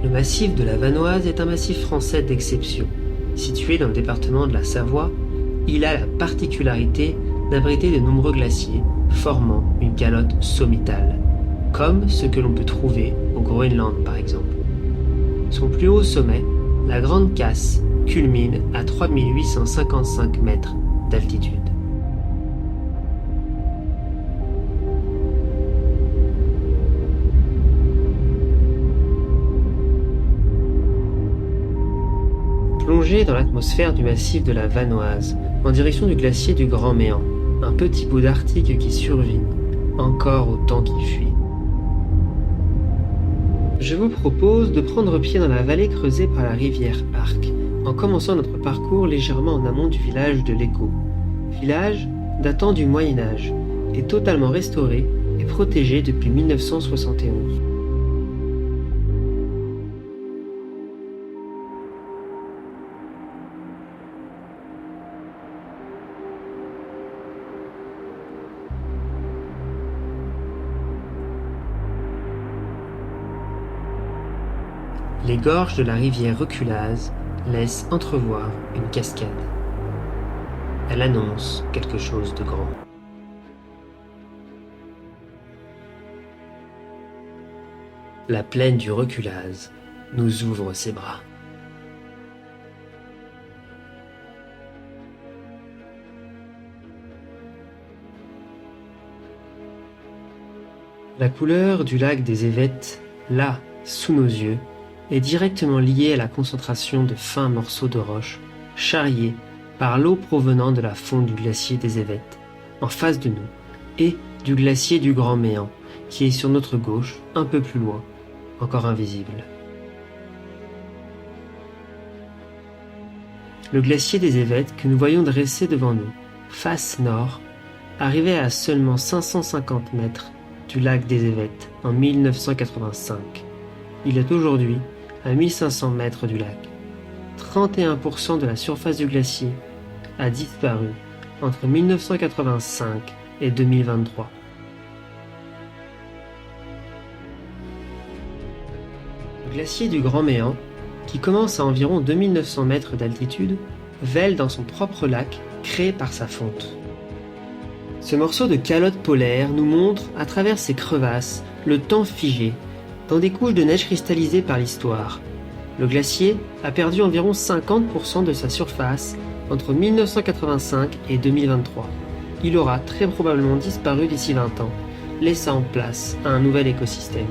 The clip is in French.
Le massif de la Vanoise est un massif français d'exception. Situé dans le département de la Savoie, il a la particularité d'abriter de nombreux glaciers formant une calotte sommitale, comme ce que l'on peut trouver au Groenland par exemple. Son plus haut sommet, la Grande Casse, culmine à 3855 mètres d'altitude. Plongez dans l'atmosphère du massif de la Vanoise, en direction du glacier du Grand Méant, un petit bout d'Arctique qui survit, encore au temps qui fuit. Je vous propose de prendre pied dans la vallée creusée par la rivière Arc, en commençant notre parcours légèrement en amont du village de l'Écho. Village datant du Moyen-Âge, et totalement restauré et protégé depuis 1971. Les gorges de la rivière Reculaz laissent entrevoir une cascade. Elle annonce quelque chose de grand. La plaine du Reculaz nous ouvre ses bras. La couleur du lac des Évêtes, là, sous nos yeux, est directement liée à la concentration de fins morceaux de roche, charriés par l'eau provenant de la fonte du glacier des Évêtes, en face de nous, et du glacier du Grand Méant, qui est sur notre gauche, un peu plus loin, encore invisible. Le glacier des Évêtes que nous voyons dressé devant nous, face nord, arrivait à seulement 550 mètres du lac des Évêtes en 1985. Il est aujourd'hui à 1500 mètres du lac. 31% de la surface du glacier a disparu entre 1985 et 2023. Le glacier du Grand Méant, qui commence à environ 2900 mètres d'altitude, vèle dans son propre lac créé par sa fonte. Ce morceau de calotte polaire nous montre, à travers ses crevasses, le temps figé, dans des couches de neige cristallisées par l'histoire. Le glacier a perdu environ 50% de sa surface entre 1985 et 2023. Il aura très probablement disparu d'ici 20 ans, laissant place à un nouvel écosystème.